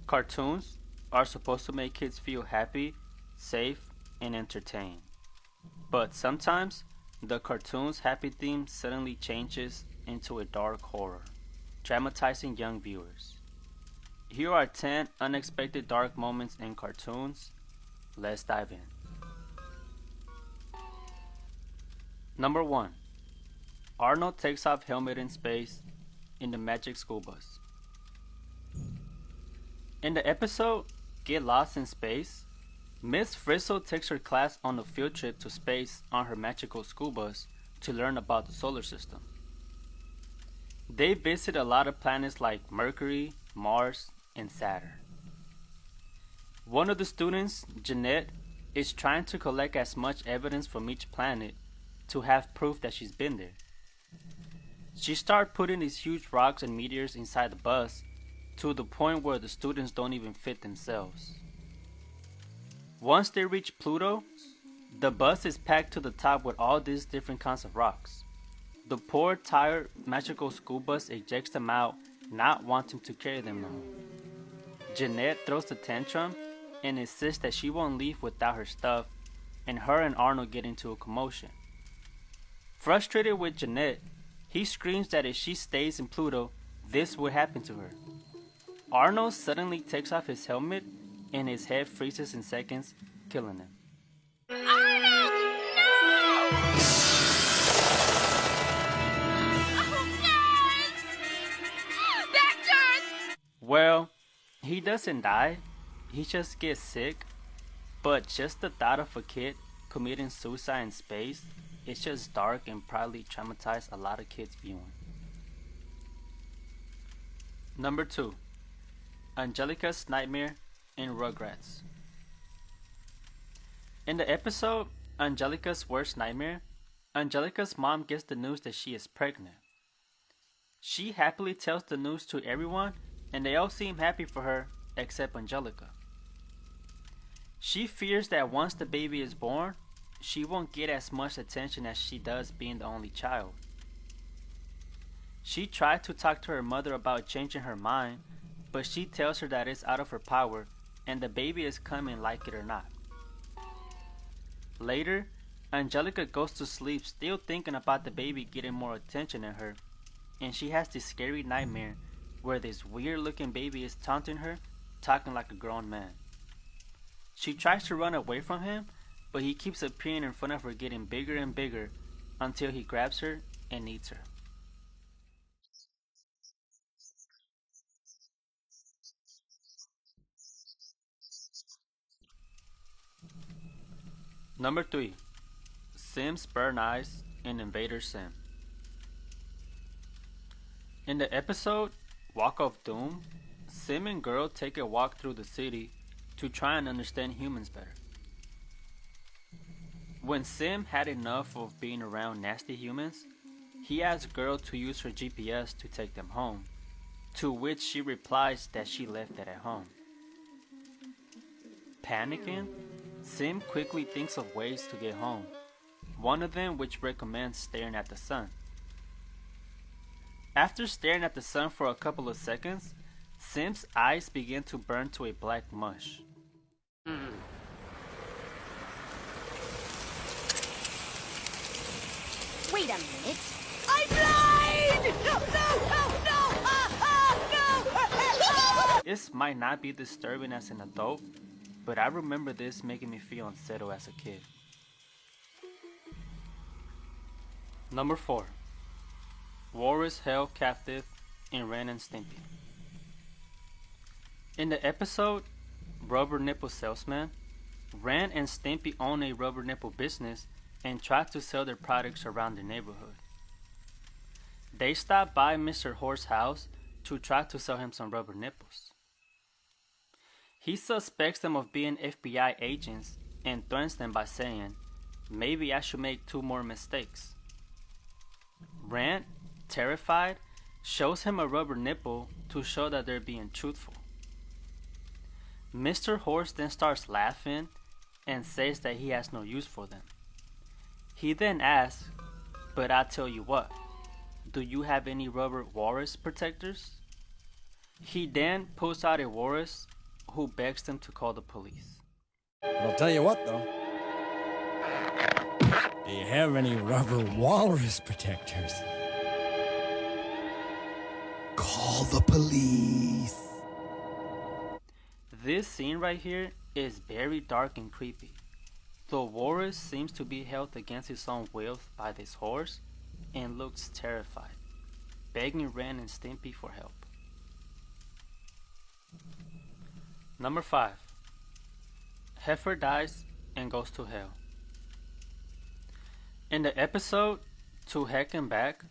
Cartoons are supposed to make kids feel happy, safe, and entertained. But sometimes, the cartoon's happy theme suddenly changes into a dark horror, traumatizing young viewers. Here are 10 unexpected dark moments in cartoons. Let's dive in. Number 1. Arnold takes off helmet in space in the Magic School Bus. In the episode Get Lost in Space, Miss Frizzle takes her class on a field trip to space on her magical school bus to learn about the solar system. They visit a lot of planets like Mercury, Mars, and Saturn. One of the students, Jeanette, is trying to collect as much evidence from each planet to have proof that she's been there. She starts putting these huge rocks and meteors inside the bus to the point where the students don't even fit themselves. Once they reach Pluto, the bus is packed to the top with all these different kinds of rocks. The poor, tired, magical school bus ejects them out, not wanting to carry them no more. Jeanette throws a tantrum and insists that she won't leave without her stuff, and her and Arnold get into a commotion. Frustrated with Jeanette, he screams that if she stays in Pluto, this would happen to her. Arnold suddenly takes off his helmet and his head freezes in seconds, killing him. Arnold! No! Oh, yes! That hurts! Well, he doesn't die, he just gets sick, but just the thought of a kid committing suicide in space is just dark and probably traumatized a lot of kids viewing. Number 2. Angelica's Nightmare in Rugrats. In the episode Angelica's Worst Nightmare, Angelica's mom gets the news that she is pregnant. She happily tells the news to everyone and they all seem happy for her except Angelica. She fears that once the baby is born, she won't get as much attention as she does being the only child. She tried to talk to her mother about changing her mind, but she tells her that it's out of her power and the baby is coming like it or not. Later, Angelica goes to sleep still thinking about the baby getting more attention than her, and she has this scary nightmare where this weird looking baby is taunting her, talking like a grown man. She tries to run away from him, but he keeps appearing in front of her, getting bigger and bigger until he grabs her and eats her. Number 3. Sim's Burn Eyes in Invader Sim. In the episode Walk of Doom, Sim and Girl take a walk through the city to try and understand humans better. When Sim had enough of being around nasty humans, he asked Girl to use her GPS to take them home, to which she replies that she left it at home. Panicking, Sim quickly thinks of ways to get home, one of them which recommends staring at the sun. After staring at the sun for a couple of seconds, Sim's eyes begin to burn to a black mush. Wait a minute. I'm blind! No, no, no, no! No! This might not be disturbing as an adult, but I remember this making me feel unsettled as a kid. Number 4. Walrus held captive in Ren and Stimpy. In the episode Rubber Nipple Salesman, Ren and Stimpy own a rubber nipple business and try to sell their products around the neighborhood. They stop by Mr. Horse's house to try to sell him some rubber nipples. He suspects them of being FBI agents and threatens them by saying, "Maybe I should make 2 more mistakes." Ren, terrified, shows him a rubber nipple to show that they're being truthful. Mr. Horse then starts laughing and says that he has no use for them. He then asks, "But I tell you what, do you have any rubber walrus protectors?" He then pulls out a walrus who begs them to call the police. But I'll tell you what, though. Do you have any rubber walrus protectors? Call the police. This scene right here is very dark and creepy. The walrus seems to be held against his own will by this horse and looks terrified, begging Ren and Stimpy for help. Number 5. Heifer dies and goes to hell. In the episode To Heck and Back,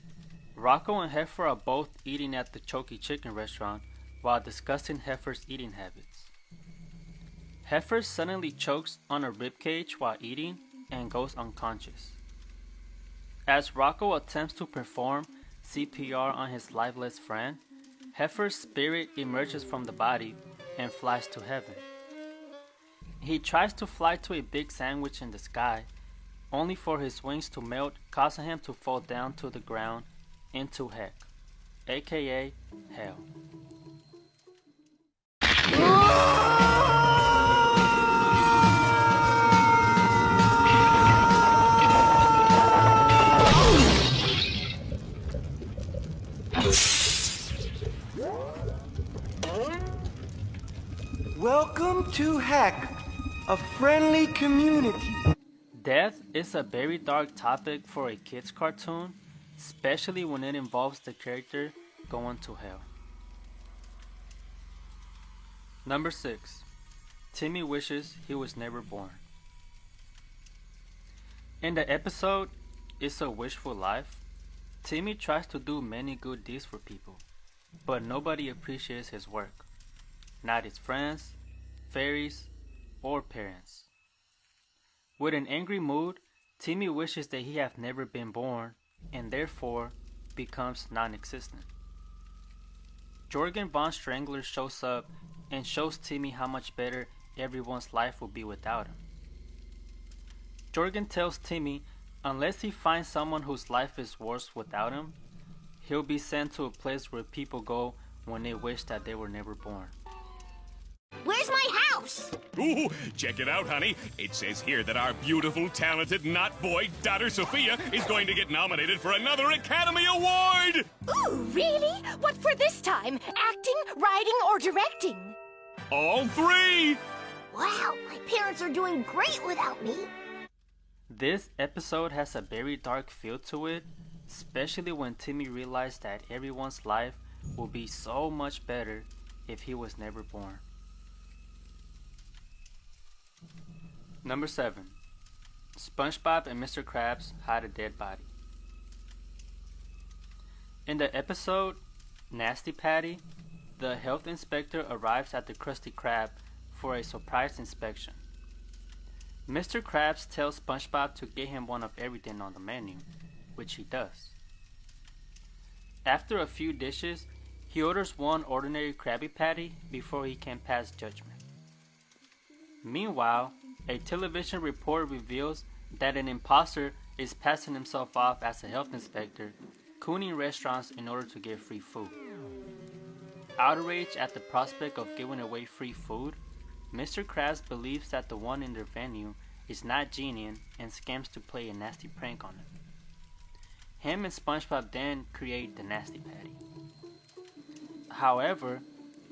Rocco and Heifer are both eating at the Choky Chicken restaurant while discussing Heifer's eating habits. Heifer suddenly chokes on a ribcage while eating and goes unconscious. As Rocco attempts to perform CPR on his lifeless friend, Heifer's spirit emerges from the body and flies to heaven. He tries to fly to a big sandwich in the sky, only for his wings to melt, causing him to fall down to the ground into heck, aka hell. Welcome to Heck, a friendly community. Death is a very dark topic for a kids cartoon, especially when it involves the character going to hell. Number 6. Timmy wishes he was never born. In the episode It's a Wishful Life, Timmy tries to do many good deeds for people, but nobody appreciates his work. Not his friends, fairies, or parents. With an angry mood, Timmy wishes that he had never been born and therefore becomes non-existent. Jorgen von Strangler shows up and shows Timmy how much better everyone's life will be without him. Jorgen tells Timmy unless he finds someone whose life is worse without him, he'll be sent to a place where people go when they wish that they were never born. Where's my house? Ooh, check it out, honey. It says here that our beautiful, talented, not boy daughter Sophia is going to get nominated for another Academy Award! Ooh, really? What for this time? Acting, writing, or directing? All three! Wow, my parents are doing great without me. This episode has a very dark feel to it, especially when Timmy realized that everyone's life will be so much better if he was never born. Number 7. SpongeBob and Mr. Krabs hide a dead body. In the episode Nasty Patty, the health inspector arrives at the Krusty Krab for a surprise inspection. Mr. Krabs tells SpongeBob to get him one of everything on the menu, which he does. After a few dishes, he orders one ordinary Krabby Patty before he can pass judgment. Meanwhile, a television report reveals that an imposter is passing himself off as a health inspector, cooning restaurants in order to get free food. Outraged at the prospect of giving away free food, Mr. Krabs believes that the one in their venue is not genuine and scams to play a nasty prank on him. Him and SpongeBob then create the Nasty Patty. However,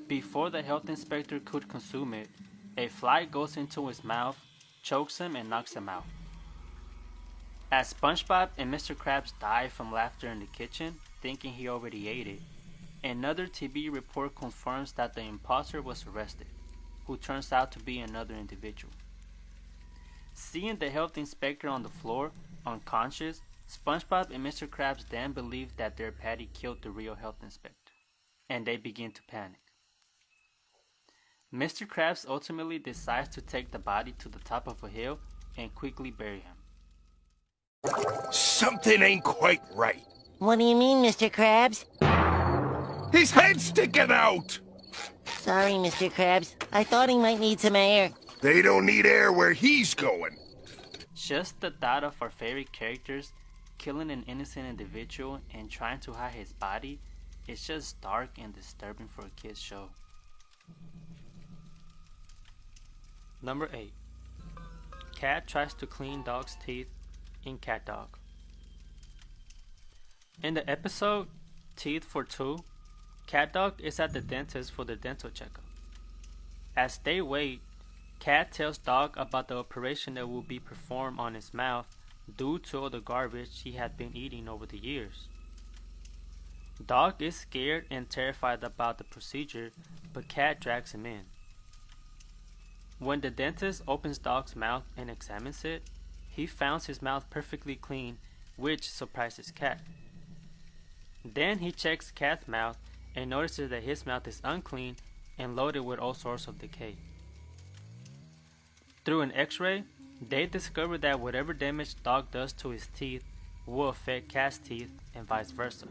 before the health inspector could consume it, a fly goes into his mouth, chokes him, and knocks him out. As SpongeBob and Mr. Krabs die from laughter in the kitchen, thinking he already ate it, another TV report confirms that the imposter was arrested, who turns out to be another individual. Seeing the health inspector on the floor, unconscious, SpongeBob and Mr. Krabs then believe that their patty killed the real health inspector, and they begin to panic. Mr. Krabs ultimately decides to take the body to the top of a hill and quickly bury him. Something ain't quite right. What do you mean, Mr. Krabs? His head's sticking out! Sorry, Mr. Krabs. I thought he might need some air. They don't need air where he's going. Just the thought of our favorite characters killing an innocent individual and trying to hide his body is just dark and disturbing for a kid's show. Number 8. Cat tries to clean dog's teeth in Cat Dog. In the episode Teeth for Two, Cat Dog is at the dentist for the dental checkup. As they wait, Cat tells Dog about the operation that will be performed on his mouth due to all the garbage he had been eating over the years. Dog is scared and terrified about the procedure, but Cat drags him in. When the dentist opens Dog's mouth and examines it, he finds his mouth perfectly clean, which surprises Cat. Then he checks Cat's mouth and notices that his mouth is unclean and loaded with all sorts of decay. Through an x-ray, they discover that whatever damage Dog does to his teeth will affect Cat's teeth and vice versa.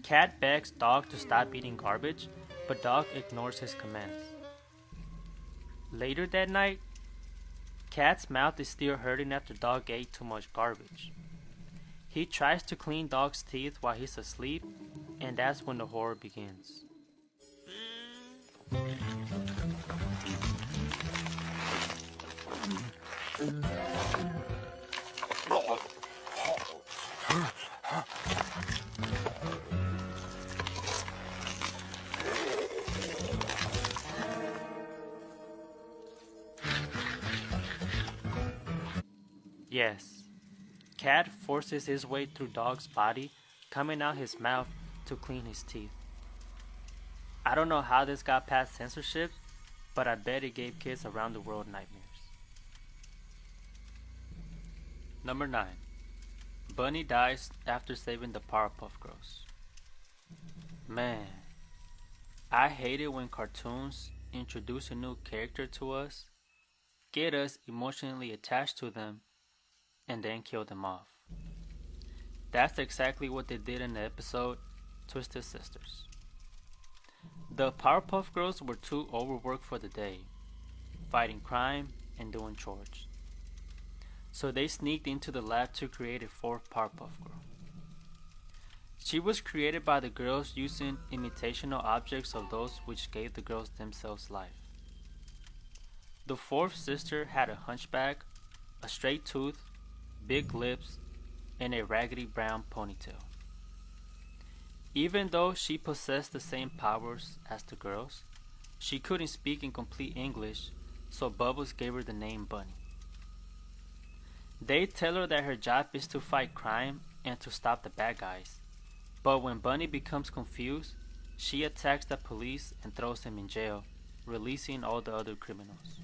Cat begs Dog to stop eating garbage, but Dog ignores his commands. Later that night, Cat's mouth is still hurting after Dog ate too much garbage. He tries to clean Dog's teeth while he's asleep, and that's when the horror begins. Yes, Cat forces his way through Dog's body, coming out his mouth to clean his teeth. I don't know how this got past censorship, but I bet it gave kids around the world nightmares. Number 9. Bunny dies after saving the Powerpuff Girls. Man, I hate it when cartoons introduce a new character to us, get us emotionally attached to them, and then kill them off. That's exactly what they did in the episode Twisted Sisters. The Powerpuff Girls were too overworked for the day, fighting crime and doing chores. So they sneaked into the lab to create a fourth Powerpuff Girl. She was created by the girls using imitational objects of those which gave the girls themselves life. The fourth sister had a hunchback, a straight tooth, big lips, and a raggedy brown ponytail. Even though she possessed the same powers as the girls, she couldn't speak in complete English, so Bubbles gave her the name Bunny. They tell her that her job is to fight crime and to stop the bad guys, but when Bunny becomes confused, she attacks the police and throws them in jail, releasing all the other criminals.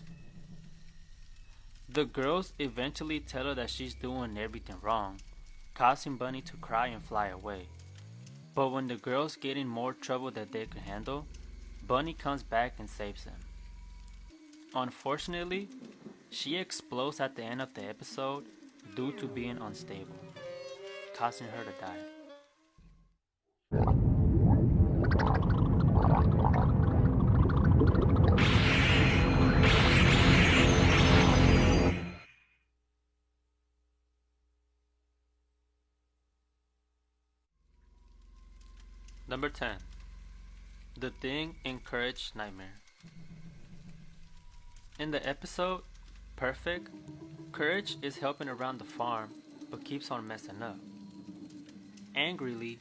The girls eventually tell her that she's doing everything wrong, causing Bunny to cry and fly away. But when the girls get in more trouble than they can handle, Bunny comes back and saves them. Unfortunately, she explodes at the end of the episode due to being unstable, causing her to die. Number 10. The Thing in Courage Nightmare. In the episode Perfect, Courage is helping around the farm but keeps on messing up. Angrily,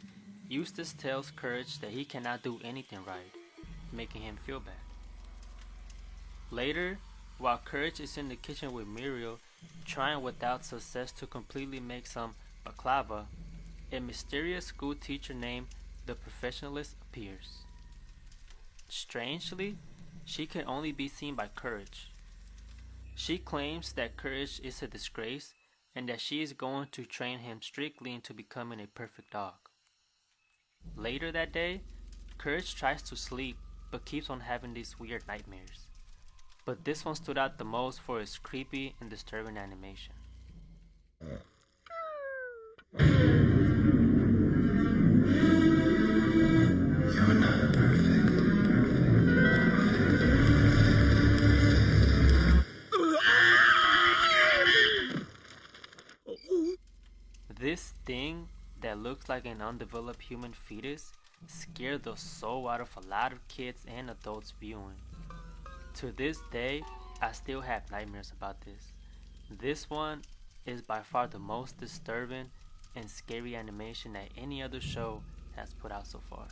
Eustace tells Courage that he cannot do anything right, making him feel bad. Later, while Courage is in the kitchen with Muriel, trying without success to completely make some baklava, a mysterious school teacher named the Professionalist appears. Strangely, she can only be seen by Courage. She claims that Courage is a disgrace and that she is going to train him strictly into becoming a perfect dog. Later that day, Courage tries to sleep but keeps on having these weird nightmares. But this one stood out the most for its creepy and disturbing animation. You're not perfect. This thing that looks like an undeveloped human fetus scared the soul out of a lot of kids and adults viewing. To this day, I still have nightmares about this. This one is by far the most disturbing and scary animation that any other show has put out so far.